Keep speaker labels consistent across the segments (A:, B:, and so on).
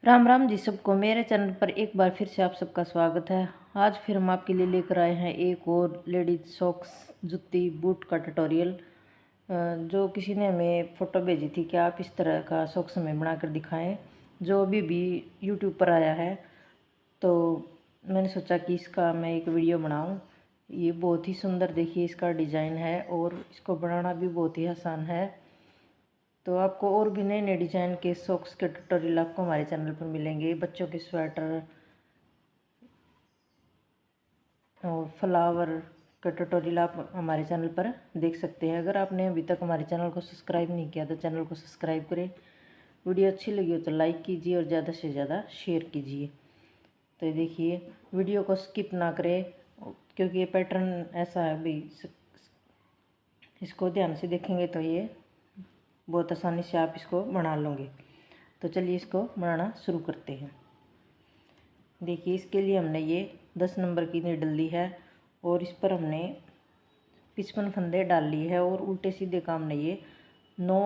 A: राम राम जी सबको। मेरे चैनल पर एक बार फिर से आप सबका स्वागत है। आज फिर हम आपके लिए लेकर आए हैं एक और लेडीज सॉक्स जूती बूट का ट्यूटोरियल। जो किसी ने हमें फ़ोटो भेजी थी कि आप इस तरह का सॉक्स हमें बनाकर दिखाएं, जो अभी यूट्यूब पर आया है। तो मैंने सोचा कि इसका मैं एक वीडियो बनाऊं। ये बहुत ही सुंदर, देखिए इसका डिज़ाइन है और इसको बनाना भी बहुत ही आसान है। तो आपको और भी नए नए डिज़ाइन के सॉक्स के ट्यूटोरियल आपको हमारे चैनल पर मिलेंगे। बच्चों के स्वेटर और फ्लावर का ट्यूटोरियल आप हमारे चैनल पर देख सकते हैं। अगर आपने अभी तक हमारे चैनल को सब्सक्राइब नहीं किया तो चैनल को सब्सक्राइब करें। वीडियो अच्छी लगी हो तो लाइक कीजिए और ज़्यादा से ज़्यादा शेयर कीजिए। तो ये देखिए, वीडियो को स्किप ना करें क्योंकि ये पैटर्न ऐसा है भाई, इसको ध्यान से देखेंगे तो ये बहुत आसानी से आप इसको बना लोगे। तो चलिए इसको बनाना शुरू करते हैं। देखिए, इसके लिए हमने ये 10 नंबर की नीडल ली है और इस पर हमने 55 फंदे डाल लिए है और उल्टे सीधे का हमने ये 9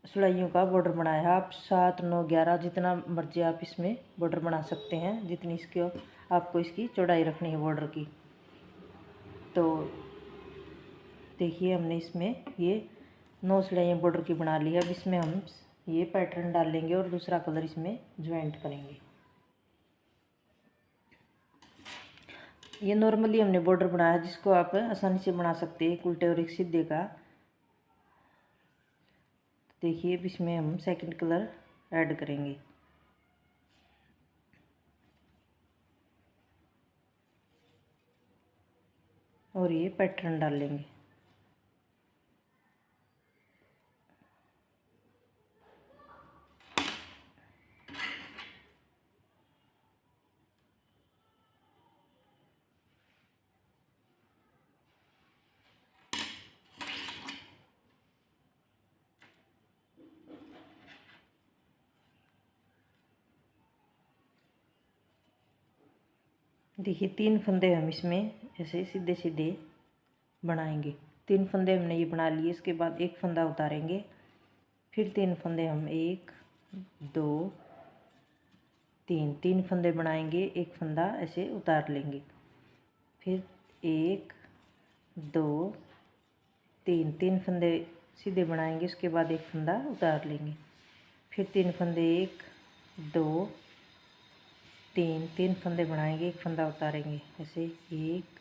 A: सिलाइयों का बॉर्डर बनाया है। आप 7, 9, 11 जितना मर्जी आप इसमें बॉर्डर बना सकते हैं, जितनी इसकी आपको इसकी चौड़ाई रखनी है बॉर्डर की। तो देखिए, हमने इसमें ये 9 सिलाइयाँ बॉर्डर की बना ली है। अब इसमें हम ये पैटर्न डाल लेंगे और दूसरा कलर इसमें ज्वाइंट करेंगे। ये नॉर्मली हमने बॉर्डर बनाया है, जिसको आप आसानी से बना सकते हैं, एक उल्टे और एक सीधे का। देखिए, अब इसमें हम सेकंड कलर ऐड करेंगे। और ये पैटर्न डाल लेंगे। देखिए, 3 फंदे हम इसमें ऐसे सीधे सीधे बनाएंगे। 3 फंदे हमने ये बना लिए। इसके बाद एक फंदा उतारेंगे, फिर 3 फंदे हम 1, 2, 3 फंदे बनाएंगे, एक फंदा ऐसे उतार लेंगे, फिर 1, 2, 3 फंदे सीधे बनाएंगे। उसके बाद एक फंदा उतार लेंगे, फिर 3 फंदे 1, 2, 3 फंदे बनाएंगे, एक फंदा उतारेंगे, ऐसे 1,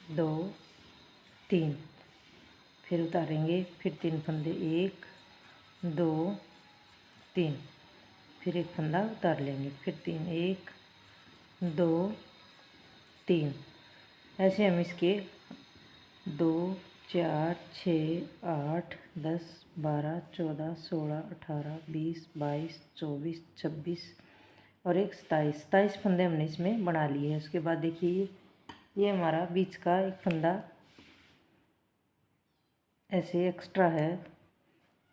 A: 2, 3, फिर उतारेंगे, फिर 3 फंदे 1, 2, 3, फिर एक फंदा उतार लेंगे, फिर 3, 1, 2, 3। ऐसे हम इसके 2, 4, 6, 8, 10, 12, 14, 16, 18, 20, 22, 24, 26 और एक 27 फंदे हमने इसमें बना लिए हैं। उसके बाद देखिए, ये हमारा बीच का एक फंदा ऐसे एक्स्ट्रा है,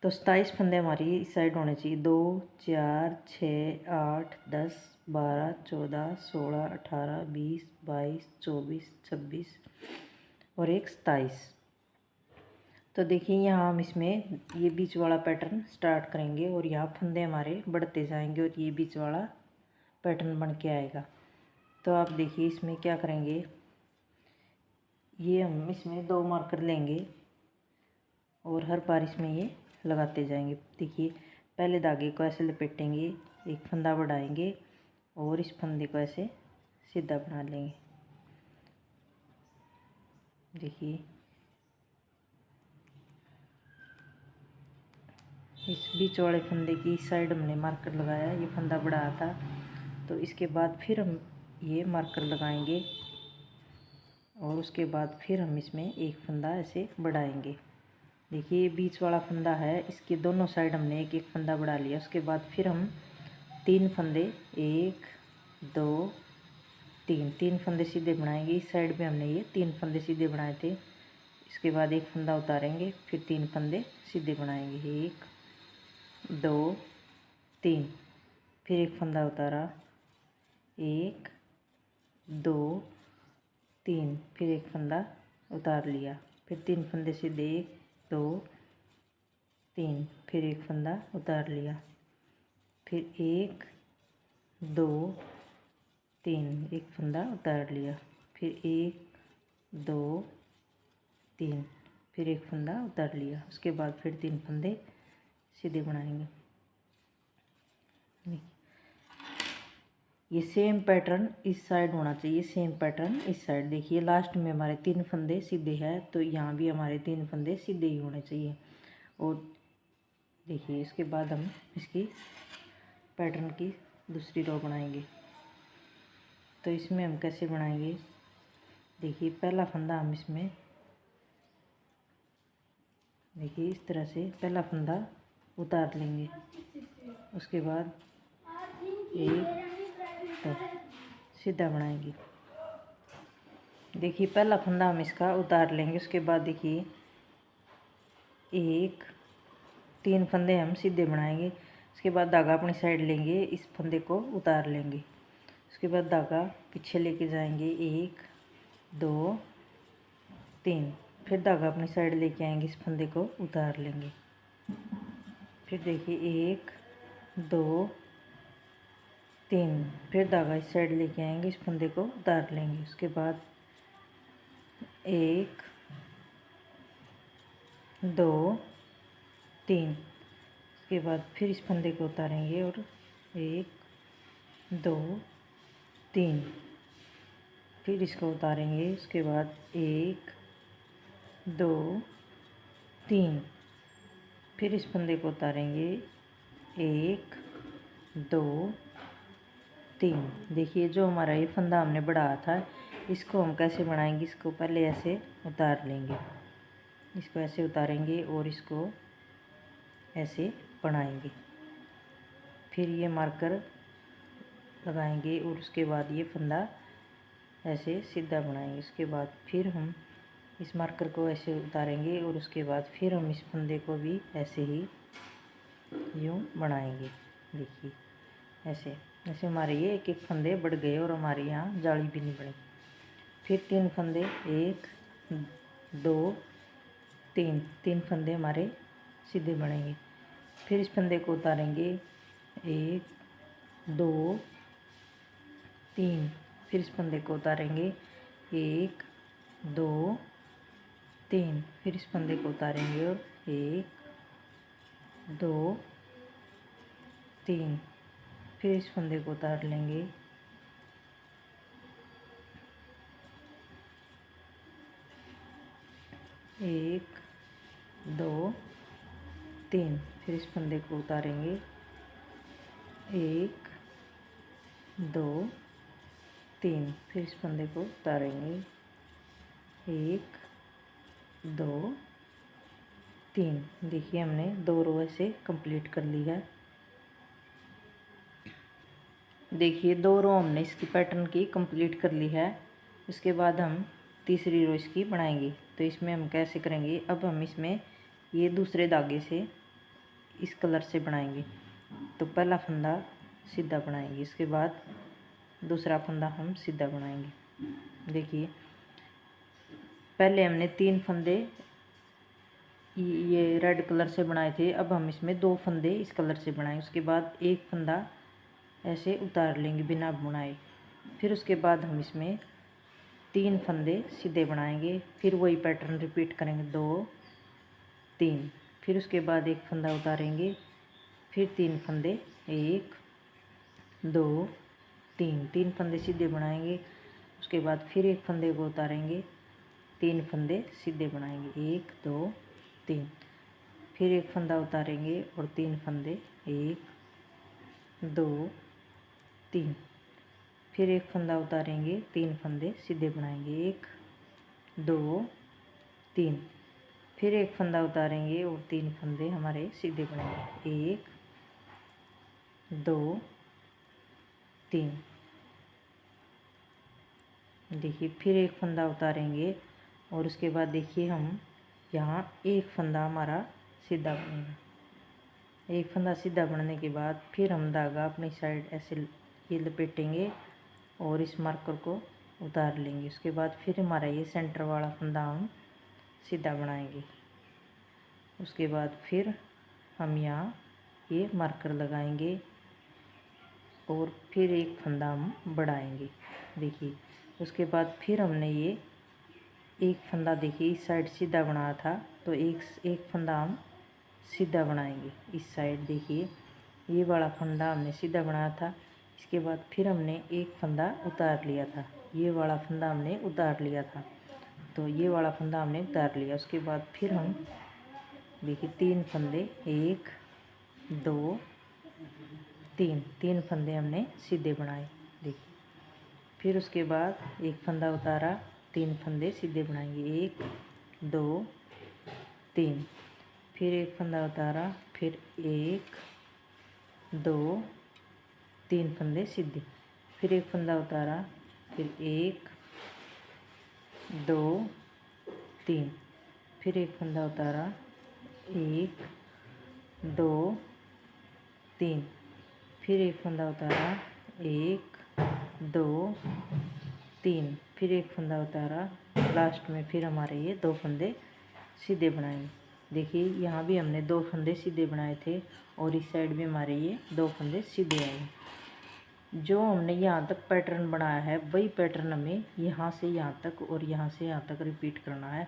A: तो 27 फंदे हमारी इस साइड होने चाहिए। 2, 4, 6, 8, 10, 12, 14, 16, 18, 20, 22, 24, 26 और एक 27। तो देखिए, यहाँ हम इसमें ये बीच वाला पैटर्न स्टार्ट करेंगे और यहाँ फंदे हमारे बढ़ते जाएंगे और ये बीच वाला पैटर्न बन के आएगा। तो आप देखिए, इसमें क्या करेंगे, ये हम इसमें 2 मार्कर लेंगे और हर बार इसमें ये लगाते जाएंगे। देखिए, पहले धागे को ऐसे लपेटेंगे, एक फंदा बढ़ाएंगे और इस फंदे को ऐसे सीधा बना लेंगे। देखिए, इस बीच वाले फंदे की साइड हमने मार्कर लगाया, ये फंदा बढ़ाया था। तो इसके बाद फिर हम ये मार्कर लगाएंगे और उसके बाद फिर हम इसमें एक फंदा ऐसे बढ़ाएंगे। देखिए, ये बीच वाला फंदा है, इसके दोनों साइड हमने एक एक फंदा बढ़ा लिया। उसके बाद फिर हम 3 फंदे 1, 2, 3 फंदे सीधे बनाएंगे। इस साइड पे हमने ये 3 फंदे सीधे बनाए थे। इसके बाद एक फंदा उतारेंगे, फिर 3 फंदे सीधे बनाएंगे, 1, 2, 3, फिर एक फंदा उतारा, 1, 2, 3, फिर एक फंदा उतार लिया, फिर 3 फंदे सीधे, 1, 2, 3, फिर एक फंदा उतार लिया, फिर 1 2 3 एक फंदा उतार लिया, फिर 1 2 3 फिर एक फंदा उतार लिया। उसके बाद फिर 3 फंदे सीधे बनाएंगे। ये सेम पैटर्न इस साइड होना चाहिए, सेम पैटर्न इस साइड। देखिए लास्ट में हमारे 3 फंदे सीधे हैं, तो यहाँ भी हमारे 3 फंदे सीधे ही होने चाहिए। और देखिए इसके बाद हम इसकी पैटर्न की दूसरी रो बनाएंगे। तो इसमें हम कैसे बनाएंगे, देखिए पहला फंदा हम इसमें, देखिए इस तरह से पहला फंदा उतार लेंगे। उसके बाद एक तो सीधा बनाएंगे। देखिए पहला फंदा हम इसका उतार लेंगे। उसके बाद देखिए 1 3 फंदे हम सीधे बनाएंगे। उसके बाद धागा अपनी साइड लेंगे, इस फंदे को उतार लेंगे। उसके बाद धागा पीछे लेके जाएंगे, 1 2 3 फिर धागा अपनी साइड लेके आएंगे, इस फंदे को उतार लेंगे। फिर देखिए 1 2 3 फिर धागा इस साइड लेके आएंगे, इस फंदे को उतार लेंगे। उसके बाद 1 2 3 उसके बाद फिर इस फंदे को उतारेंगे और 1 2 3 फिर इसको उतारेंगे। उसके बाद 1 2 3 फिर इस फंदे को उतारेंगे, 1 2 3। देखिए जो हमारा ये फंदा हमने बढ़ाया था, इसको हम कैसे बनाएंगे, इसको पहले ऐसे उतार लेंगे, इसको ऐसे उतारेंगे और इसको ऐसे बनाएंगे। फिर ये मार्कर लगाएंगे और उसके बाद ये फंदा ऐसे सीधा बनाएंगे। उसके बाद फिर हम इस मार्कर को ऐसे उतारेंगे और उसके बाद फिर हम इस फंदे को भी ऐसे ही यूँ बनाएंगे। देखिए ऐसे ऐसे हमारे ये एक एक फंदे बढ़ गए और हमारे यहाँ जाली भी नहीं बनी। फिर 3 फंदे 1 2 3 फंदे हमारे सीधे बनेंगे। फिर इस फंदे को उतारेंगे, 1 2 3 फिर इस फंदे को उतारेंगे, 1 2 3 फिर इस फंदे को उतारेंगे और 1 2 3 फिर इस फंदे को उतार लेंगे। 1 2 3 फिर इस फंदे को उतारेंगे, 1 2 3 फिर इस फंदे को उतारेंगे, 1 2 3। देखिए हमने 2 रो ऐसे कंप्लीट कर ली है। देखिए 2 रो हमने इसकी पैटर्न की कंप्लीट कर ली है। उसके बाद हम तीसरी रो इसकी बनाएंगे। तो इसमें हम कैसे करेंगे, अब हम इसमें ये दूसरे धागे से इस कलर से बनाएंगे। तो पहला फंदा सीधा बनाएंगे, इसके बाद दूसरा फंदा हम सीधा बनाएंगे। देखिए पहले हमने 3 फंदे ये रेड कलर से बनाए थे, अब हम इसमें 2 फंदे इस कलर से बनाएंगे। उसके बाद एक फंदा ऐसे उतार लेंगे बिना बुनाए। फिर उसके बाद हम इसमें 3 फंदे सीधे बनाएंगे। फिर वही पैटर्न रिपीट करेंगे, 2 3 फिर उसके बाद एक फंदा उतारेंगे, फिर 3 फंदे, 1 2 3 फंदे सीधे बनाएंगे। उसके बाद फिर एक फंदे को उतारेंगे, 3 फंदे सीधे बनाएंगे, 1 2 3 फिर एक फंदा उतारेंगे और 3 फंदे, 1 2 3 फिर एक फंदा उतारेंगे, 3 फंदे सीधे बनाएंगे, 1 2 3 फिर एक फंदा उतारेंगे और 3 फंदे हमारे सीधे बनेंगे, 1 2 3। देखिए फिर एक फंदा उतारेंगे और उसके बाद देखिए हम यहाँ एक फंदा हमारा सीधा बनेगा। एक फंदा सीधा बनने के बाद फिर हम धागा अपनी साइड ऐसे ये लपेटेंगे और इस मार्कर को उतार लेंगे। उसके बाद फिर हमारा ये सेंटर वाला फंदा हम सीधा बनाएंगे। उसके बाद फिर हम यहाँ ये मार्कर लगाएंगे और फिर एक फंदा हम बढ़ाएंगे। देखिए उसके बाद फिर हमने ये एक फंदा, देखिए इस साइड सीधा बनाया था तो एक फंदा हम सीधा बनाएंगे इस साइड। देखिए ये वाला फंदा हमने सीधा बनाया था, इसके बाद फिर हमने एक फंदा उतार लिया था, ये वाला फंदा हमने उतार लिया था, तो ये वाला फंदा हमने उतार लिया। उसके बाद फिर हम देखिए 3 फंदे, 1 2 3 फंदे हमने सीधे बनाए। देखिए फिर उसके बाद एक फंदा उतारा, 3 फंदे सीधे बनाएंगे, 1 2 3। फिर एक फंदा उतारा, फिर 1 2 3 फंदे सीधे, फिर एक फंदा उतारा, फिर 1 2 3, फिर एक फंदा उतारा, 1 2 3, फिर एक फंदा उतारा, 1 2 3, फिर एक फंदा उतारा। लास्ट में फिर हमारे ये 2 फंदे सीधे बनाएंगे। देखिए यहाँ भी हमने 2 फंदे सीधे बनाए थे और इस साइड भी हमारे ये 2 फंदे सीधे आए। जो हमने यहाँ तक पैटर्न बनाया है वही पैटर्न हमें यहाँ से यहाँ तक और यहाँ से यहाँ तक रिपीट करना है,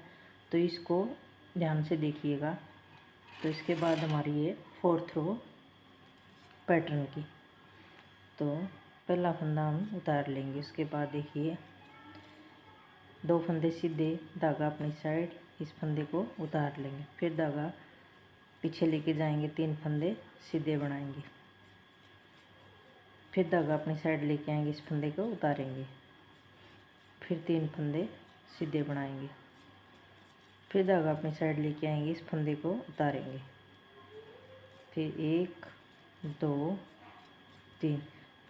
A: तो इसको ध्यान से देखिएगा। तो इसके बाद हमारी ये 4th रो पैटर्न की, तो पहला फंदा हम उतार लेंगे। उसके बाद देखिए 2 फंदे सीधे, धागा अपनी साइड, इस फंदे को उतार लेंगे, फिर धागा पीछे लेके जाएंगे, 3 फंदे सीधे बनाएंगे, फिर धागा अपनी साइड लेके आएंगे, इस फंदे को उतारेंगे, फिर 3 फंदे सीधे बनाएंगे, फिर धागा अपनी साइड लेके आएंगे, इस फंदे को उतारेंगे, फिर 1 2 3,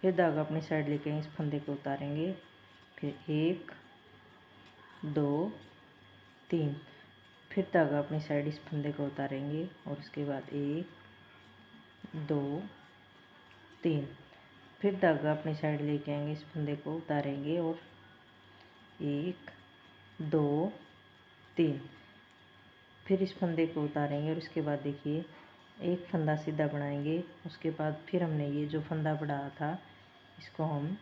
A: फिर धागा अपनी साइड लेके आएंगे, इस फंदे को उतारेंगे, फिर 1 2 3, फिर धागा अपनी साइड इस फंदे को उतारेंगे और उसके बाद 1 2 3, फिर धागा अपनी साइड लेके आएंगे, इस फंदे को उतारेंगे और 1 2 3, फिर इस फंदे को उतारेंगे और उसके बाद देखिए एक फंदा सीधा बनाएंगे। उसके बाद फिर हमने ये जो फंदा बढ़ाया था इसको हम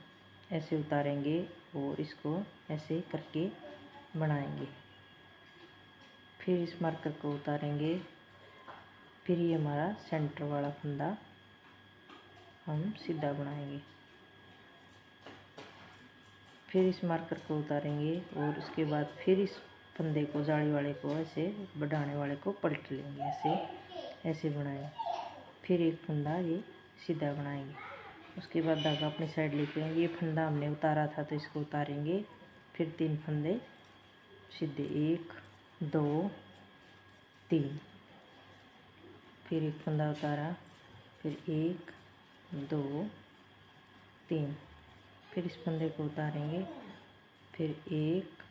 A: ऐसे उतारेंगे और इसको ऐसे करके बनाएंगे, फिर इस मार्कर को उतारेंगे, फिर ये हमारा सेंटर वाला फंदा हम सीधा बनाएंगे, फिर इस मार्कर को उतारेंगे और उसके बाद फिर इस फंदे को, जाली वाले को, ऐसे बढ़ाने वाले को पलट लेंगे, ऐसे बनाएंगे, फिर एक फंदा ये सीधा बनाएंगे। उसके बाद धागा अपनी साइड लेके आएंगे, ये फंदा हमने उतारा था तो इसको उतारेंगे, फिर 3 फंदे सीधे, 1 2 3, फिर एक फंदा उतारा, फिर 1 2 3, फिर इस फंदे को उतारेंगे, फिर 1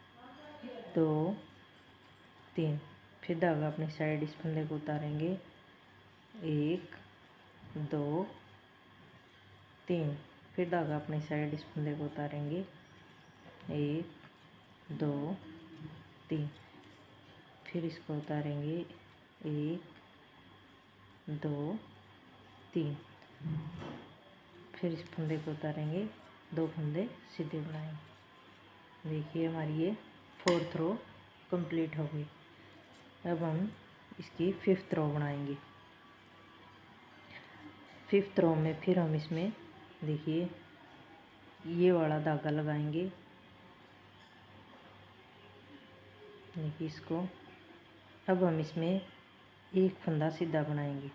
A: 2 3, फिर धागा अपनी साइड इस फंदे को उतारेंगे, 1 2 3, फिर धागा अपनी साइड इस फंदे को उतारेंगे, 1 2 3, फिर इसको उतारेंगे, 1 2 3, फिर इस फंदे को उतारेंगे, 2 फंदे सीधे बनाएंगे। देखिए हमारी ये 4th रो कंप्लीट हो गई। अब हम इसकी 5th रो बनाएंगे। 5th रो में फिर हम इसमें देखिए ये वाला धागा लगाएंगे, देखिए इसको। अब हम इसमें एक फंदा सीधा बनाएंगे।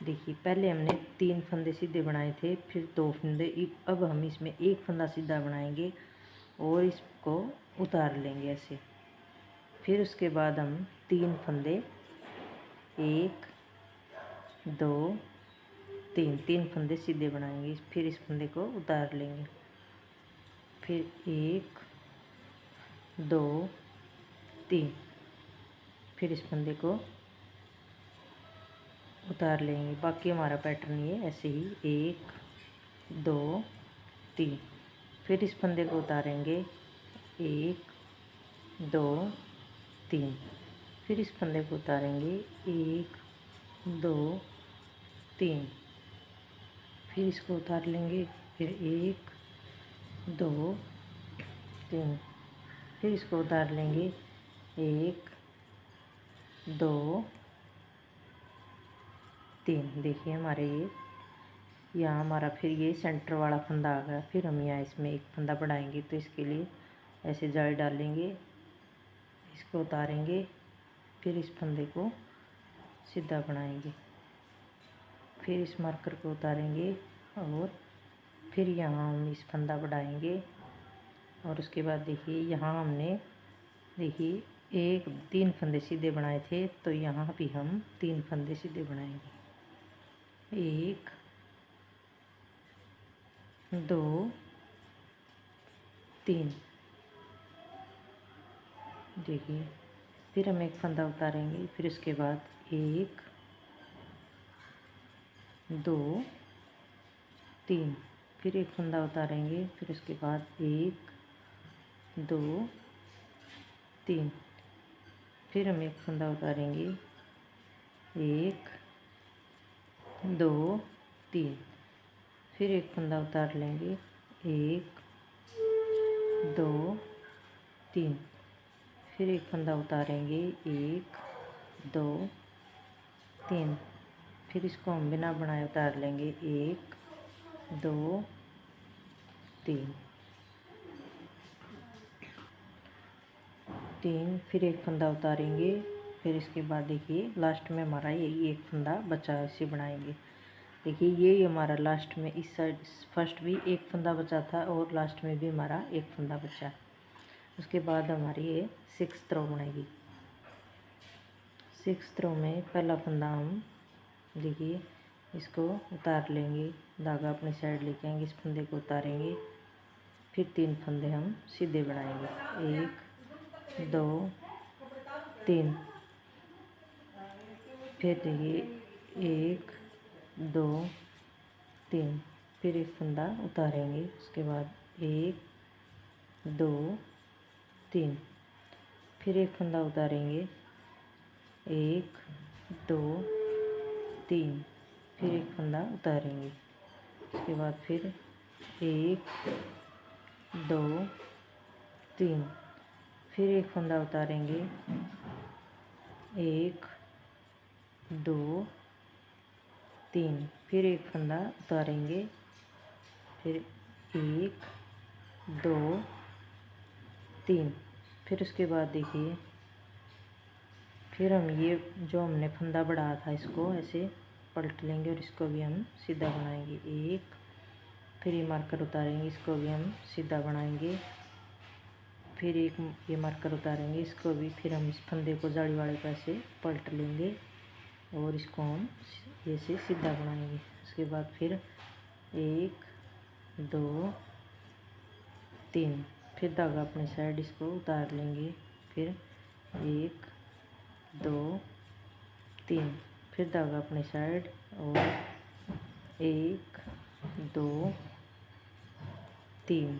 A: देखिए पहले हमने 3 फंदे सीधे बनाए थे, फिर 2 फंदे, अब हम इसमें एक फंदा सीधा बनाएंगे और इसको उतार लेंगे ऐसे। फिर उसके बाद हम 3 फंदे, 1 2 3 फंदे सीधे बनाएंगे, फिर इस फंदे को उतार लेंगे, फिर 1 2 3, फिर इस फंदे को उतार लेंगे। बाकी हमारा पैटर्न ये ऐसे ही 1 2 3, फिर इस फंदे को उतारेंगे, 1 2 3, फिर इस फंदे को उतारेंगे, 1 2 3, फिर इसको उतार लेंगे, फिर 1 2 3, फिर इसको उतार लेंगे, 1 2 3। देखिए हमारे ये यहाँ हमारा फिर ये सेंटर वाला फंदा आ गया। फिर हम यहाँ इसमें एक फंदा बढ़ाएंगे, तो इसके लिए ऐसे जाली डालेंगे, इसको उतारेंगे, फिर इस फंदे को सीधा बनाएंगे, फिर इस मार्कर को उतारेंगे और फिर यहाँ हम इस फंदा बढ़ाएंगे। और उसके बाद देखिए यहाँ हमने देखिए 3 फंदे सीधे बनाए थे, तो यहाँ भी हम 3 फंदे सीधे बनाएंगे। 1 2 3। देखिए फिर हम एक फंदा उतारेंगे, फिर उसके बाद 1 2 3, फिर एक फंदा उतारेंगे, फिर उसके बाद 1 2 3, फिर हम एक फंदा उतारेंगे, 1 2 3, फिर एक फंदा उतार लेंगे, 1 2 3, फिर एक फंदा उतारेंगे, 1 2 3, फिर इसको हम बिना बनाए उतार लेंगे, 1 2 3 3, फिर एक फंदा उतारेंगे। फिर इसके बाद देखिए लास्ट में हमारा यही एक फंदा बचा है, इसे बनाएंगे। देखिए ये हमारा लास्ट में इस साइड फर्स्ट भी एक फंदा बचा था और लास्ट में भी हमारा एक फंदा बचा। उसके बाद हमारी ये 6th रो बनेगी। 6th रो में पहला फंदा हम देखिए इसको उतार लेंगे, धागा अपनी साइड लेके आएंगे, इस फंदे को उतारेंगे, फिर 3 फंदे हम सीधे बनाएंगे, 1 2 3, फिर देखिए 1 2 3, फिर एक फंदा उतारेंगे, उसके बाद 1 2 3, फिर एक फंदा उतारेंगे, 1 2 3, फिर एक फंदा उतारेंगे, उसके बाद फिर 1 2 3, फिर एक फंदा उतारेंगे, 1 2 3, फिर एक फंदा उतारेंगे, फिर 1 2 3, फिर उसके बाद देखिए फिर हम ये जो हमने फंदा बढ़ाया था इसको ऐसे पलट लेंगे और इसको भी हम सीधा बनाएंगे, 1, फिर ये मार्कर उतारेंगे, इसको भी हम सीधा बनाएंगे, फिर एक ये मार्कर उतारेंगे, इसको भी, फिर हम इस फंदे को जाली वाले पैसे पलट लेंगे और इसको हम ऐसे सीधा बनाएंगे। उसके बाद फिर 1 2 3, फिर धागा अपनी साइड इसको उतार लेंगे, फिर 1 2 3, फिर धागा अपनी साइड और 1 2 3,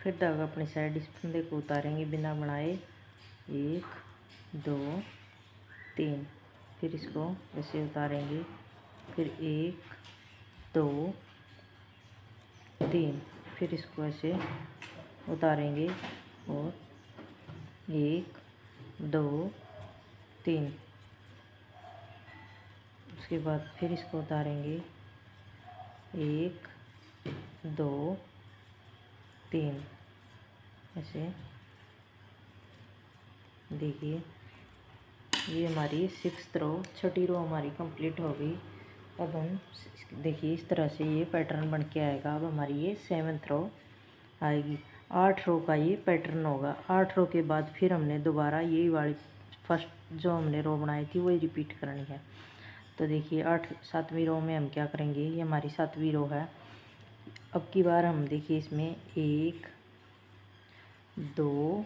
A: फिर धागा अपनी साइड इस फंदे को उतारेंगे बिना बनाए, 1 2 3, फिर इसको ऐसे उतारेंगे, फिर 1 2 3, फिर इसको ऐसे उतारेंगे और 1 2 3, उसके बाद फिर इसको उतारेंगे, 1 2 3, ऐसे। देखिए ये हमारी 6th रो, छठी रो हमारी कंप्लीट हो गई। अब हम देखिए इस तरह से ये पैटर्न बन के आएगा। अब हमारी ये 7th रो आएगी। 8 रो का ये पैटर्न होगा। 8 रो के बाद फिर हमने दोबारा यही वाली फर्स्ट जो हमने रो बनाई थी वही रिपीट करनी है। तो देखिए 7वीं रो में हम क्या करेंगे, ये हमारी 7वीं रो है। अब की बार हम देखिए इसमें 1 2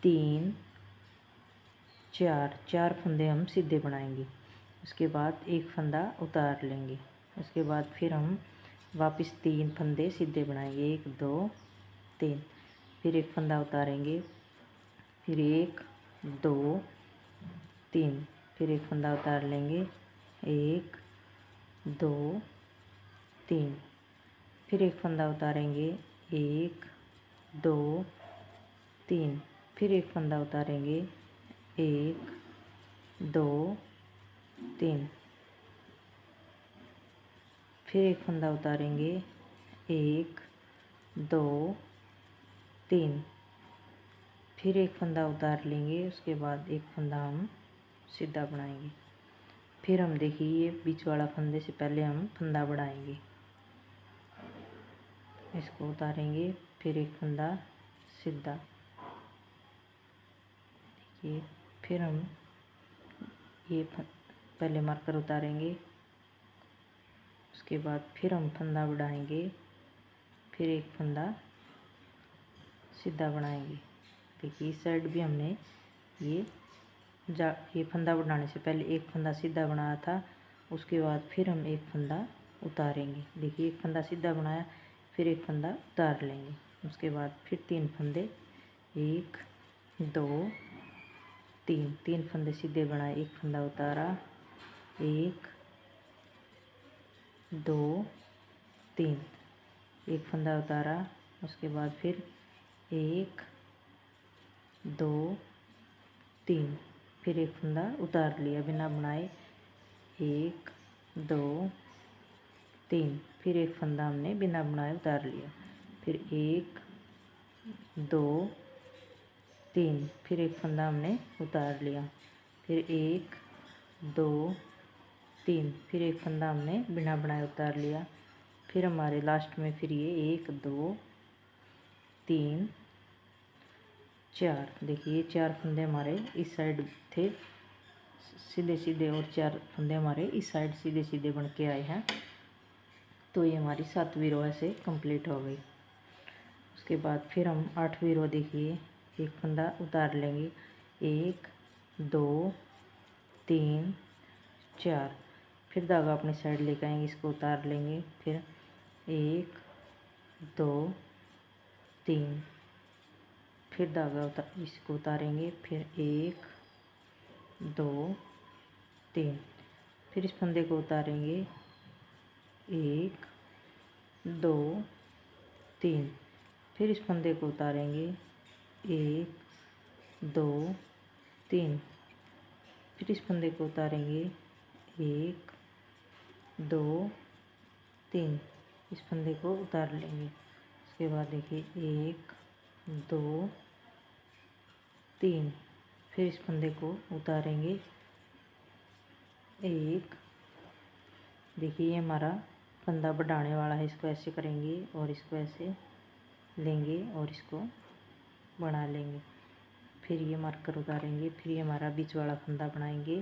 A: 3 4 फंदे हम सीधे बनाएंगे। उसके बाद एक फंदा उतार लेंगे। उसके बाद फिर हम वापस 3 फंदे सीधे बनाएंगे, 1 2 3, फिर एक फंदा उतारेंगे, फिर 1 2 3, फिर एक फंदा उतार लेंगे, 1 2 3, फिर एक फंदा उतारेंगे, 1 2 3, फिर एक फंदा उतारेंगे, 1 2 3, फिर एक फंदा उतारेंगे, 1 2 3, फिर एक फंदा उतार लेंगे, उसके बाद एक फंदा हम सीधा बनाएंगे। फिर हम देखिए ये बीच वाला फंदे से पहले हम फंदा बढ़ाएंगे, इसको उतारेंगे, फिर एक फंदा सीधा, देखिए। फिर हम ये पहले मार्कर उतारेंगे, उसके बाद फिर हम फंदा बढ़ाएंगे, फिर एक फंदा सीधा बनाएंगे। देखिए इस साइड भी हमने ये फंदा बढ़ाने से पहले एक फंदा सीधा बनाया था, उसके बाद फिर हम एक फंदा उतारेंगे। देखिए एक फंदा सीधा बनाया, फिर एक फंदा उतार लेंगे, उसके बाद फिर 3 फंदे, 1 2 3, 3 फंदे सीधे बनाए, एक फंदा उतारा, 1 2 3, एक फंदा उतारा, उसके बाद फिर 1 2 3, फिर एक फंदा उतार लिया बिना बनाए, 1 2 3, फिर एक फंदा हमने बिना बनाए उतार लिया, फिर 1 2 3, फिर एक फंदा हमने उतार लिया, फिर 1 2 3, फिर एक फंदा हमने बिना बनाए उतार लिया। फिर हमारे लास्ट में फिर ये 1 2 3 4, देखिए 4 फंदे हमारे इस साइड थे सीधे सीधे, और 4 फंदे हमारे इस साइड सीधे सीधे बन के आए हैं। तो ये हमारी 7वीं रो ऐसे कंप्लीट हो गई। उसके बाद फिर हम 8वीं रो देखिए, एक फंदा उतार लेंगे, 1 2 3 4, फिर धागा अपनी साइड लेकर आएंगे, इसको उतार लेंगे, फिर 1 2 3, फिर धागा इसको उतारेंगे, फिर 1 2 3, फिर इस फंदे को उतारेंगे, 1 2 3, फिर इस फंदे को उतारेंगे, 1 2 3, फिर इस फंदे को उतारेंगे, 1 2 3, इस फंदे को उतार लेंगे। उसके बाद देखिए 1 2 3, फिर इस फंदे को उतारेंगे, 1, देखिए ये हमारा फंदा बढ़ाने वाला है, इसको ऐसे करेंगे और इसको ऐसे लेंगे और इसको बना लेंगे, फिर ये मार्कर उतारेंगे, फिर ये हमारा बीच वाला फंदा बनाएंगे,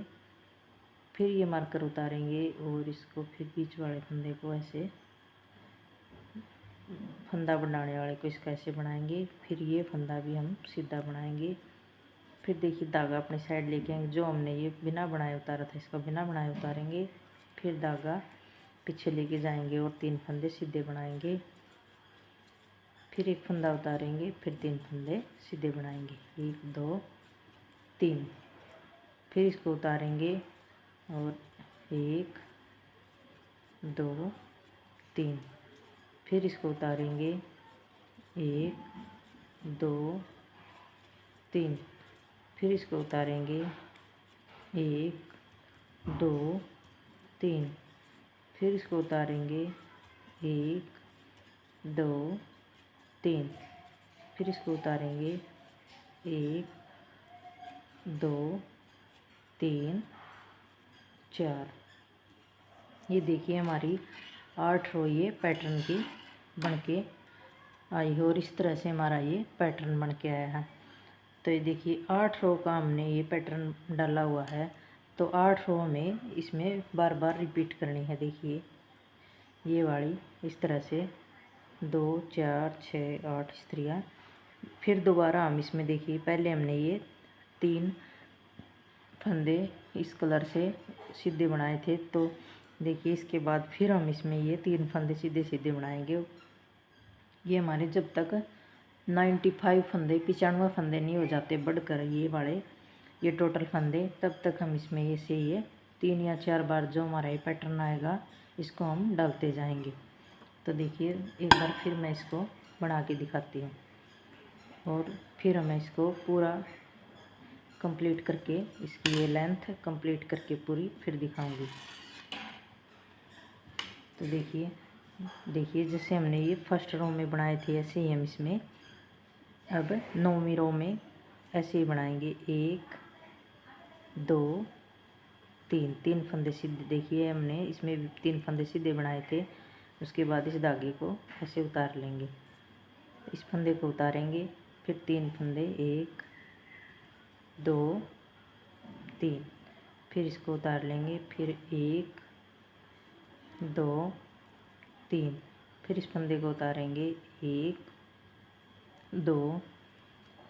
A: फिर ये मार्कर उतारेंगे और इसको फिर बीच वाले फंदे को ऐसे फंदा बढ़ाने वाले को इसका ऐसे बनाएंगे, फिर ये फंदा भी हम सीधा बनाएंगे। फिर देखिए धागा अपनी साइड लेके आएंगे, जो हमने ये बिना बनाए उतारा था इसका बिना बनाए उतारेंगे, फिर धागा पीछे लेके जाएंगे और 3 फंदे सीधे बनाएंगे, फिर एक फंदा उतारेंगे, फिर 3 फंदे सीधे बनाएंगे, 1 2 3, फिर इसको उतारेंगे और 1 2 3, फिर इसको उतारेंगे, 1 2 3, फिर इसको उतारेंगे, 1 2 3, फिर इसको उतारेंगे, 1 2 3, फिर इसको उतारेंगे, 1 2 3 4। ये देखिए हमारी 8 रो ये पैटर्न की बनके आई है, और इस तरह से हमारा ये पैटर्न बन के आया है। तो ये देखिए 8 रो का हमने ये पैटर्न डाला हुआ है, तो 8 रो में इसमें बार बार रिपीट करनी है। देखिए ये वाली इस तरह से 2 4 6 8 स्त्रियाँ, फिर दोबारा हम इसमें देखिए पहले हमने ये 3 फंदे इस कलर से सीधे बनाए थे, तो देखिए इसके बाद फिर हम इसमें ये 3 फंदे सीधे सीधे बनाएंगे। ये हमारे जब तक 95 फंदे 95 फंदे नहीं हो जाते बढ़कर ये वाले ये टोटल फंदे, तब तक हम इसमें ये 3 या 4 बार जो हमारा ये पैटर्न आएगा इसको हम डालते जाएंगे। तो देखिए एक बार फिर मैं इसको बना के दिखाती हूँ और फिर मैं इसको पूरा कंप्लीट करके इसकी ये लेंथ कंप्लीट करके पूरी फिर दिखाऊंगी। तो देखिए जैसे हमने ये फर्स्ट रो में बनाए थे ऐसे ही हम इसमें अब 9वीं रो में ऐसे ही बनाएंगे। 1 2 3 3 फंदे सीधे, देखिए हमने इसमें 3 फंदे सीधे बनाए थे। उसके बाद इस धागे को ऐसे उतार लेंगे, इस फंदे को उतारेंगे, फिर 3 फंदे 1 2 3, फिर इसको उतार लेंगे, फिर 1 2 3, फिर इस फंदे को उतारेंगे 1 2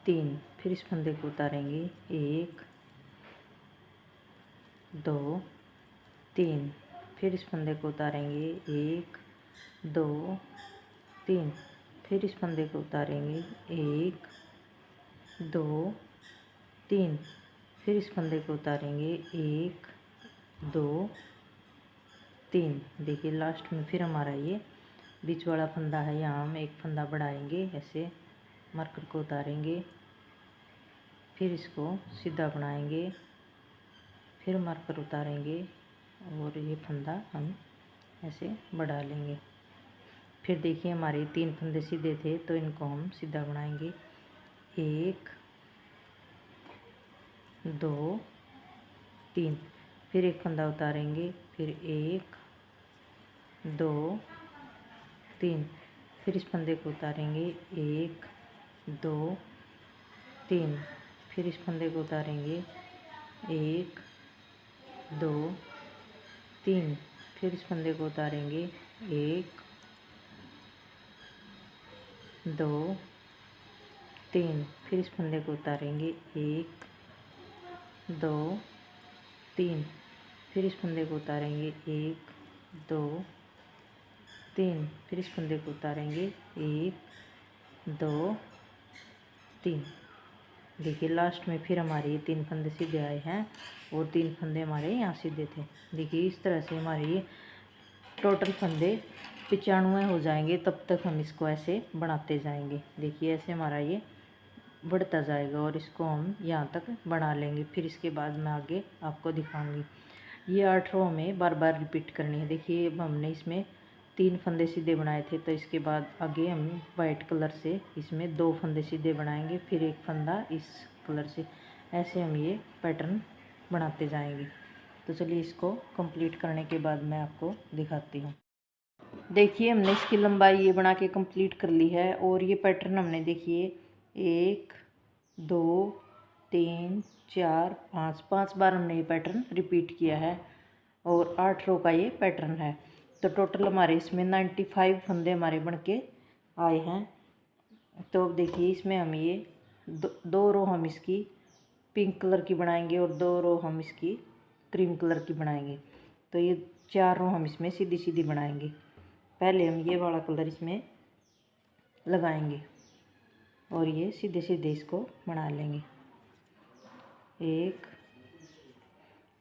A: 3, फिर इस फंदे को उतारेंगे 1 2 3, फिर इस फंदे को उतारेंगे 1 2 3, फिर इस फंदे को उतारेंगे 1 2 3, फिर इस फंदे को उतारेंगे 1 2 3। देखिए लास्ट में फिर हमारा ये बीच वाला फंदा है, यहाँ हम एक फंदा बढ़ाएंगे, ऐसे मार्कर को उतारेंगे, फिर इसको सीधा बनाएंगे, फिर मार्कर उतारेंगे और ये फंदा हम ऐसे बढ़ा लेंगे। फिर देखिए हमारे 3 फंदे सीधे थे तो इनको हम सीधा बनाएंगे। 1 2 3, फिर एक फंदा उतारेंगे, फिर 1 2 3, फिर इस फंदे को उतारेंगे 1 2 3, फिर इस फंदे को उतारेंगे 1 2 3, फिर इस फंदे को उतारेंगे 1 2 3, फिर इस फंदे को उतारेंगे 1 2 3, फिर इस फंदे को उतारेंगे 1 2 3, फिर इस फंदे को उतारेंगे 1 2 3। देखिए लास्ट में फिर हमारे ये 3 फंदे सीधे आए हैं और 3 फंदे हमारे यहाँ सीधे थे। देखिए इस तरह से हमारे ये टोटल फंदे 95 हो जाएंगे, तब तक हम इसको ऐसे बढ़ाते जाएंगे। देखिए ऐसे हमारा ये बढ़ता जाएगा और इसको हम यहाँ तक बढ़ा लेंगे। फिर इसके बाद मैं आगे आपको दिखाऊंगी। ये 8 रो में बार बार रिपीट करनी है। देखिए अब हमने इसमें 3 फंदे सीधे बनाए थे, तो इसके बाद आगे हम वाइट कलर से इसमें 2 फंदे सीधे बनाएंगे, फिर एक फंदा इस कलर से, ऐसे हम ये पैटर्न बनाते जाएंगे। तो चलिए इसको कंप्लीट करने के बाद मैं आपको दिखाती हूँ। देखिए हमने इसकी लंबाई ये बना के कंप्लीट कर ली है और ये पैटर्न हमने देखिए 1 2 3 4 5 बार हमने ये पैटर्न रिपीट किया है और 8 रो का ये पैटर्न है। तो टोटल हमारे इसमें 95 फंदे हमारे बन के आए हैं। तो अब देखिए इसमें हम ये दो रो हम इसकी पिंक कलर की बनाएंगे और 2 रो हम इसकी क्रीम कलर की बनाएंगे। तो ये 4 रो हम इसमें सीधी सीधी बनाएंगे। पहले हम ये वाला कलर इसमें लगाएंगे और ये सीधे सीधे इसको बना लेंगे। एक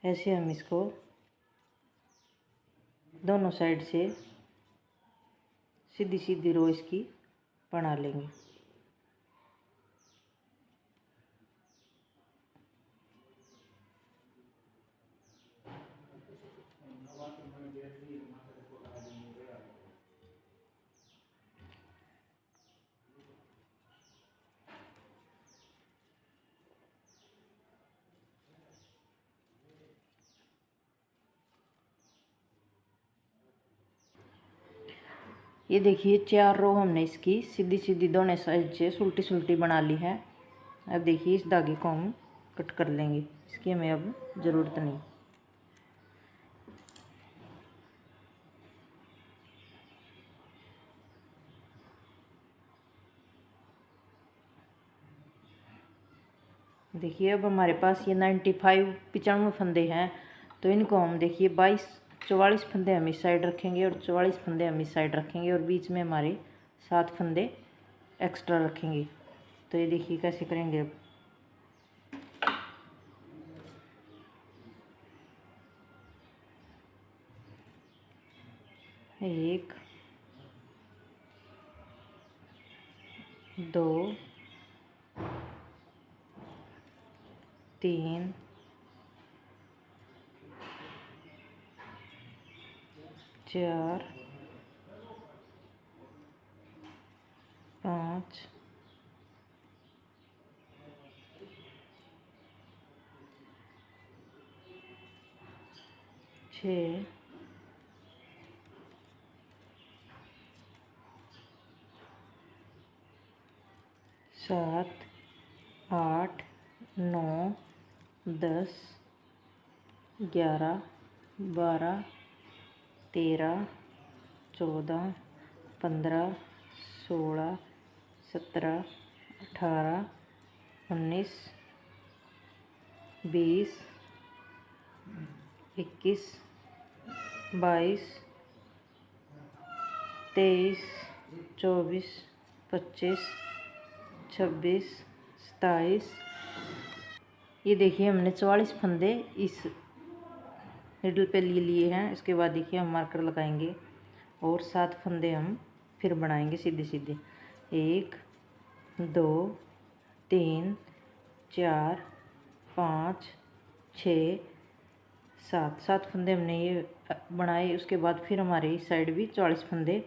A: ऐसे हम इसको दोनों साइड से सीधी सीधी रो इसकी बना लेंगे। ये देखिए 4 रो हमने इसकी सीधी सीधी दोनों साइड से सुलटी सुलटी बना ली है। अब देखिए इस धागे को हम कट कर लेंगे, इसकी हमें अब ज़रूरत नहीं। देखिए अब हमारे पास ये 95 फंदे हैं, तो इनको हम देखिए 44 फंदे हम इस साइड रखेंगे और 44 फंदे हम इस साइड रखेंगे और बीच में हमारे 7 फंदे एक्स्ट्रा रखेंगे। तो ये देखिए कैसे करेंगे। अब एक 2 3 4 5 6 7 8 9 10 11 12 13 14 15 16 17 18 19 20 21 22 23 24 25 26 27। ये देखिए हमने 44 फंदे इस निडल पे लिए हैं। इसके बाद देखिए हम मार्कर लगाएंगे और 7 फंदे हम फिर बनाएंगे सीधे सीधे। 1 2 3 4 5 6 7 7 फंदे हमने ये बनाए। उसके बाद फिर हमारे इस साइड भी 44 फंदे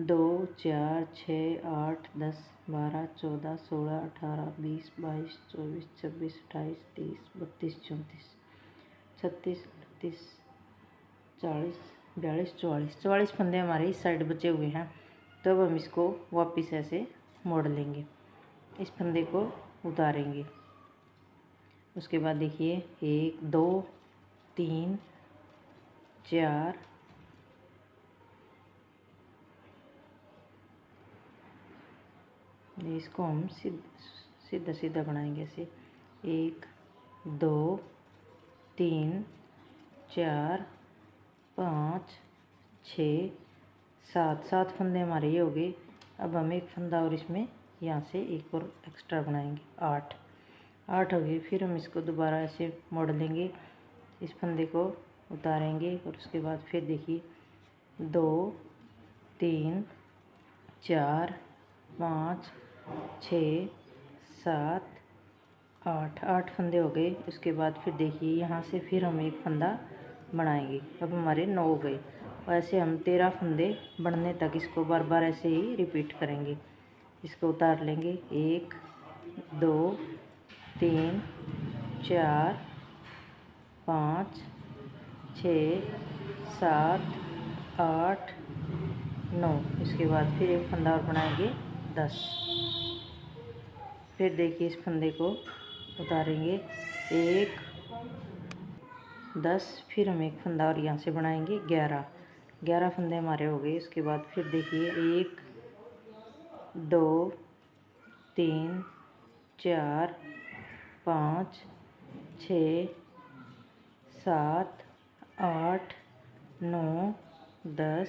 A: 2 4 6 8 10 12 14 16 18 20 22 24 26 28 30 32 34 36 38 40 42 44 44 फंदे हमारे इस साइड बचे हुए हैं। तो अब हम इसको वापस ऐसे मोड़ लेंगे, इस फंदे को उतारेंगे। उसके बाद देखिए 1 2 3 4 इसको हम सीधा सीधा बनाएंगे ऐसे। 1 2 3 4 5 6 7 7 फंदे हमारे ये हो गए। अब हम एक फंदा और इसमें यहाँ से एक और एक्स्ट्रा बनाएंगे। 8 8 हो गए। फिर हम इसको दोबारा ऐसे मोड़ लेंगे, इस फंदे को उतारेंगे और उसके बाद फिर देखिए 2 3 4 5 6 7 8 8 फंदे हो गए। उसके बाद फिर देखिए यहाँ से फिर हम एक फंदा बनाएंगे। अब हमारे 9 हो गए। और ऐसे हम 13 फंदे बनने तक इसको बार बार ऐसे ही रिपीट करेंगे। इसको उतार लेंगे। 1 2 3 4 5 6 7 8 9। इसके बाद फिर एक फंदा और बनाएंगे 10। फिर देखिए इस फंदे को उतारेंगे 1 10। फिर हम एक फंदा और यहाँ से बनाएंगे 11 11 फंदे हमारे हो गए। उसके बाद फिर देखिए 1 2 3 4 5 6 7 8 9 10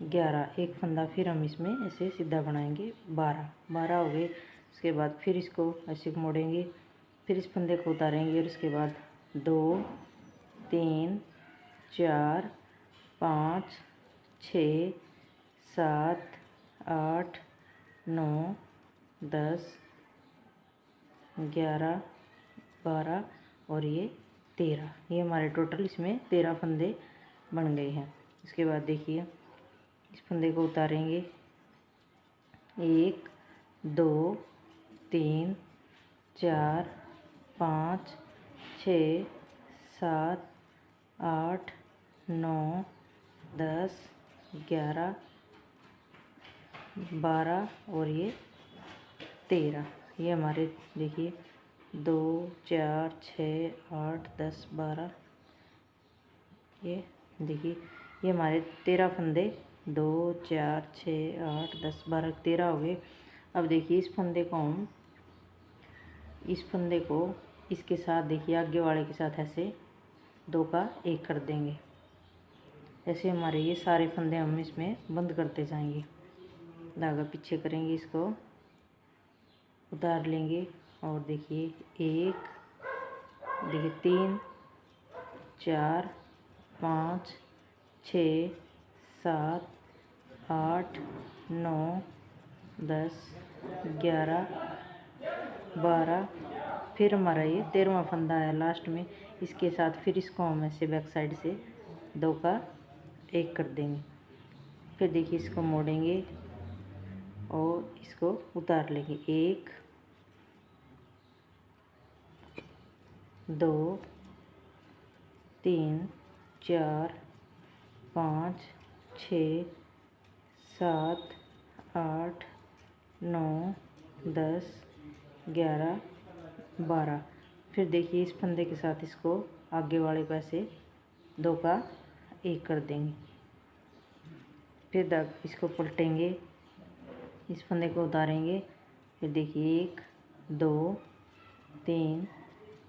A: 11। एक फंदा फिर हम इसमें ऐसे सीधा बनाएंगे 12 12 हो गए। उसके बाद फिर इसको ऐसे मोड़ेंगे, फिर इस फंदे को उतारेंगे और उसके बाद 2 3 4 5 6 7 8 9 10 11 12 और ये 13। ये हमारे टोटल इसमें 13 फंदे बन गए हैं। इसके बाद देखिए इस फंदे को उतारेंगे 1 2 3 4 5 6 7 8 9 10 11 12 और ये 13। ये हमारे देखिए 2 4 6 8 10 12। ये देखिए ये हमारे 13 फंदे 2 4 6 8 10 12 13 हो गए। अब देखिए इस फंदे को हम इस फंदे को इसके साथ देखिए आगे वाले के साथ ऐसे 2 का 1 कर देंगे। ऐसे हमारे ये सारे फंदे हम इसमें बंद करते जाएंगे। धागा पीछे करेंगे, इसको उतार लेंगे और देखिए 1 देखिए 3 4 5 6 7 8 9 10 11, 12, फिर हमारा ये 13वां फंदा है लास्ट में। इसके साथ फिर इसको हम ऐसे बैक साइड से 2 का 1 कर देंगे। फिर देखिए इसको मोड़ेंगे और इसको उतार लेंगे। 1, 2, 3, 4, 5, 6, 7, 8, 9, 10, 11, 12। फिर देखिए इस फंदे के साथ इसको आगे वाले पैसे 2 का 1 कर देंगे। फिर इसको पलटेंगे, इस फंदे को उतारेंगे। फिर देखिए 1, 2, 3,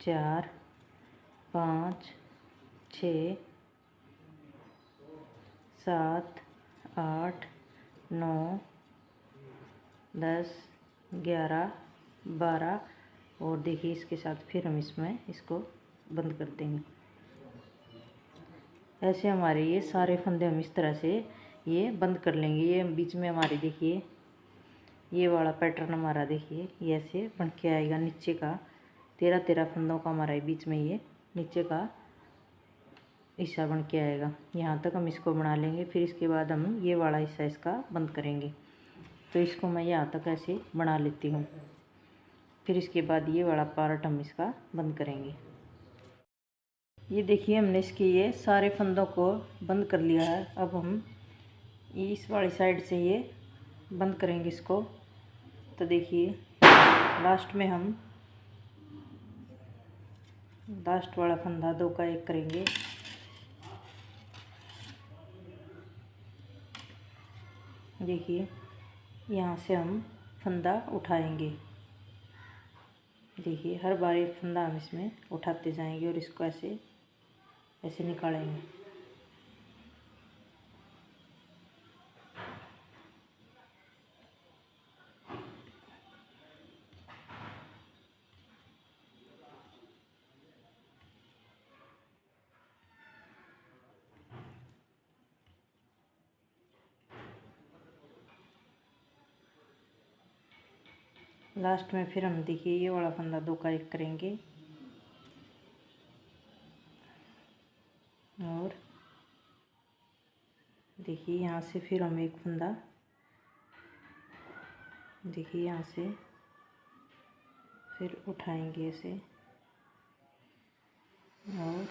A: 4, 5, 6, 7, 8, 9, 10, 11, 12 और देखिए इसके साथ फिर हम इसमें इसको बंद कर देंगे। ऐसे हमारे ये सारे फंदे हम इस तरह से ये बंद कर लेंगे। ये बीच में हमारे देखिए ये वाला पैटर्न हमारा देखिए ये ऐसे बन के आएगा। नीचे का 13 फंदों का हमारा बीच में ये नीचे का हिस्सा बन के आएगा। यहाँ तक हम इसको बना लेंगे। फिर इसके बाद हम ये वाला हिस्सा इसका बंद करेंगे। तो इसको मैं यहाँ तक ऐसे बना लेती हूँ। फिर इसके बाद ये वाला पार्ट हम इसका बंद करेंगे। ये देखिए हमने इसके ये सारे फंदों को बंद कर लिया है। अब हम इस वाली साइड से ये बंद करेंगे इसको। तो देखिए लास्ट में हम लास्ट वाला फंदा 2 का 1 करेंगे। देखिए यहाँ से हम फंदा उठाएंगे। देखिए हर बार एक फंदा हम इसमें उठाते जाएंगे और इसको ऐसे ऐसे निकालेंगे। लास्ट में फिर हम देखिए ये वाला फंदा 2 का 1 करेंगे और देखिए यहाँ से फिर हम एक फंदा देखिए यहाँ से फिर उठाएंगे ऐसे और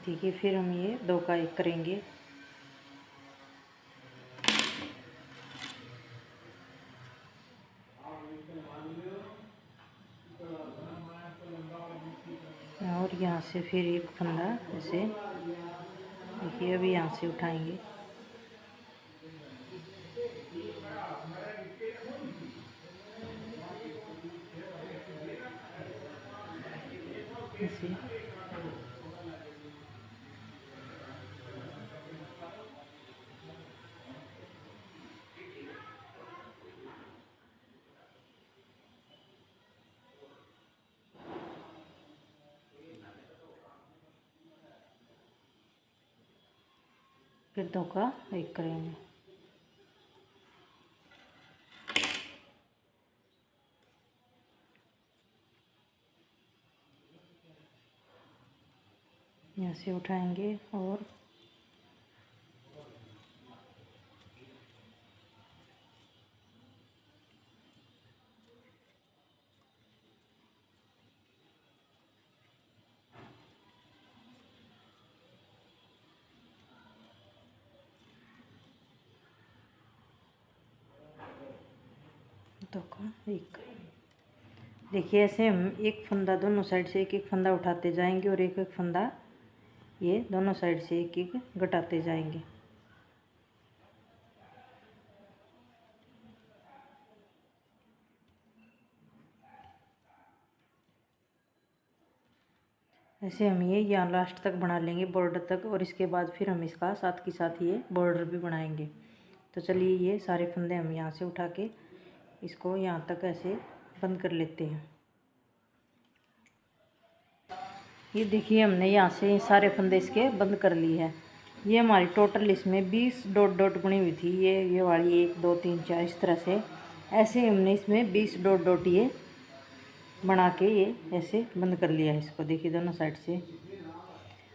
A: देखिए फिर हम ये 2 का 1 करेंगे। और यहाँ से फिर एक फंदा ऐसे देखिए अभी यहाँ से उठाएंगे। ऐसे फिर 2 का 1 करेंगे। यहाँ से उठाएंगे और दो का 1। देखिए ऐसे हम एक फंदा दोनों साइड से एक एक फंदा उठाते जाएंगे और एक एक फंदा ये दोनों साइड से एक एक घटाते जाएंगे। ऐसे हम ये यहाँ लास्ट तक बना लेंगे बॉर्डर तक, और इसके बाद फिर हम इसका साथ के साथ ये बॉर्डर भी बनाएंगे। तो चलिए ये सारे फंदे हम यहाँ से उठा के इसको यहाँ तक ऐसे बंद कर लेते हैं। ये देखिए हमने यहाँ से सारे फंदे इसके बंद कर लिए हैं। ये हमारी टोटल इसमें 20 डॉट डॉट बुनी हुई थी। ये वाली 1 2 3 4 इस तरह से ऐसे हमने इसमें 20 डॉट डॉट ये बना के ये ऐसे बंद कर लिया है इसको, देखिए दोनों साइड से।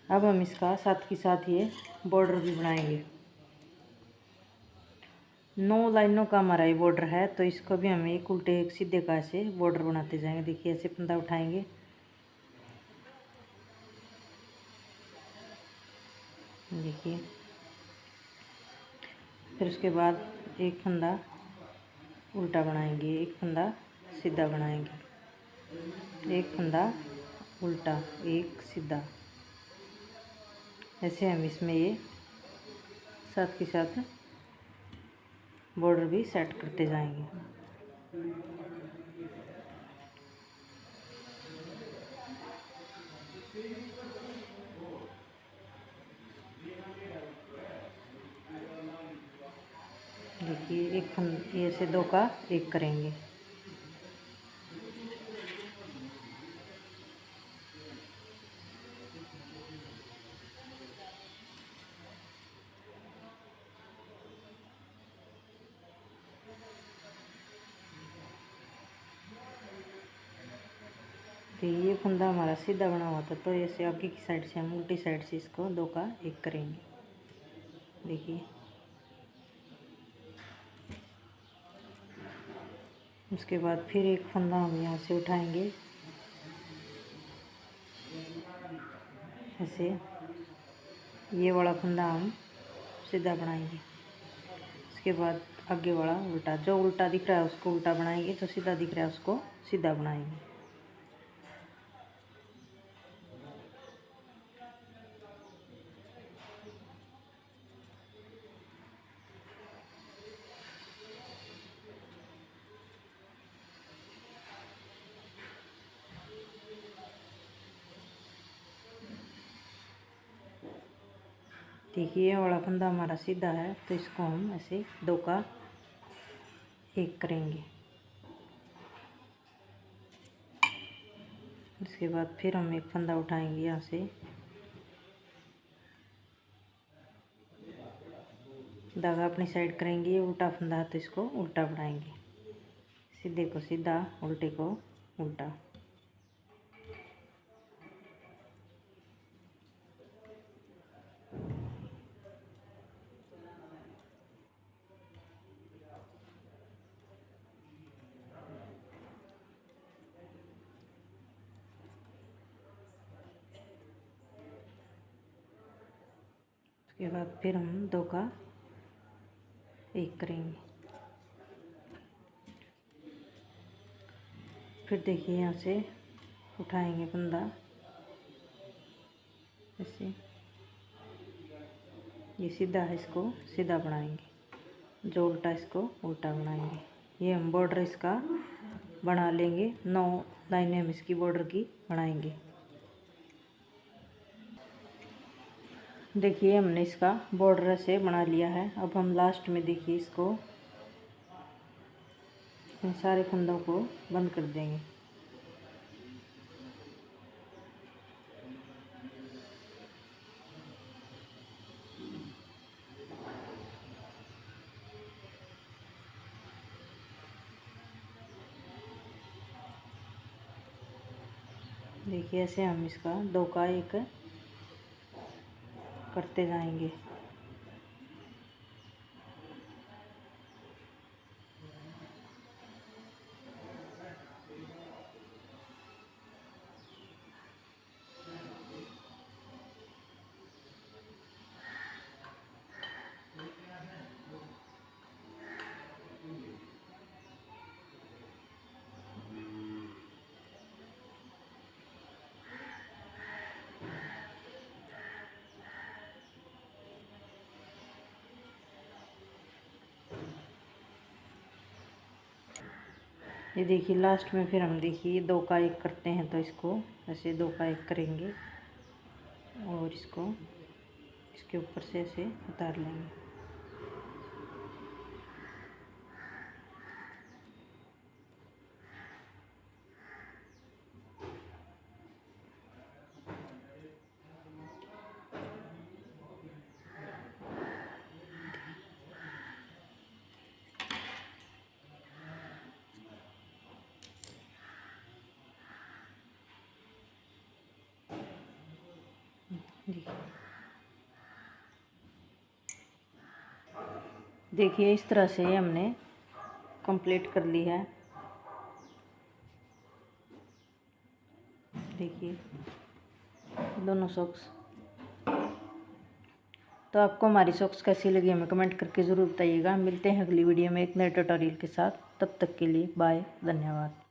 A: अब हम इसका साथ के साथ ये बॉर्डर भी बनाएंगे। 9 लाइनों का हमारा ये बॉर्डर है, तो इसको भी हम एक उल्टे एक सीधे का ऐसे बॉर्डर बनाते जाएंगे। देखिए ऐसे फंदा उठाएंगे, देखिए। फिर उसके बाद एक फंदा उल्टा बनाएंगे, एक फंदा सीधा बनाएंगे, एक फंदा उल्टा, एक सीधा। ऐसे हम इसमें ये साथ के साथ बॉर्डर भी सेट करते जाएंगे। देखिए एक फंद ये से 2 का 1 करेंगे। तो ये फंदा हमारा सीधा बना हुआ था, तो ऐसे आगे की साइड से हम उल्टी साइड से इसको 2 का 1 करेंगे। देखिए उसके बाद फिर एक फंदा हम यहाँ से उठाएंगे ऐसे। ये वाला फंदा हम सीधा बनाएंगे। उसके बाद आगे वाला उल्टा, जो उल्टा दिख रहा है उसको उल्टा बनाएंगे, जो सीधा दिख रहा है उसको सीधा बनाएंगे। देखिए ये वाला फंदा हमारा सीधा है, तो इसको हम ऐसे 2 का 1 करेंगे। उसके बाद फिर हम एक फंदा उठाएंगे यहाँ से, धागा अपनी साइड करेंगे। उल्टा फंदा है तो इसको उल्टा बनाएंगे, सीधे को सीधा, उल्टे को उल्टा। उसके बाद फिर हम 2 का 1 करेंगे। फिर देखिए यहाँ से उठाएंगे फंदा ऐसे, ये सीधा है इसको सीधा बनाएंगे, जो उल्टा इसको उल्टा बनाएंगे। ये हम बॉर्डर इसका बना लेंगे। 9 लाइनें हम इसकी बॉर्डर की बनाएंगे। देखिए हमने इसका बॉर्डर से बना लिया है। अब हम लास्ट में देखिए इसको इन सारे फंदों को बंद कर देंगे। देखिए ऐसे हम इसका 2 का 1 करते जाएंगे। ये देखिए लास्ट में फिर हम देखिए 2 का 1 करते हैं, तो इसको ऐसे 2 का 1 करेंगे। और इसको इसके ऊपर से ऐसे उतार लेंगे। देखिए इस तरह से हमने कंप्लीट कर ली है। देखिए दोनों सॉक्स। तो आपको हमारी सॉक्स कैसी लगी हमें कमेंट करके ज़रूर बताइएगा। मिलते हैं अगली वीडियो में एक नए ट्यूटोरियल के साथ। तब तक के लिए बाय, धन्यवाद।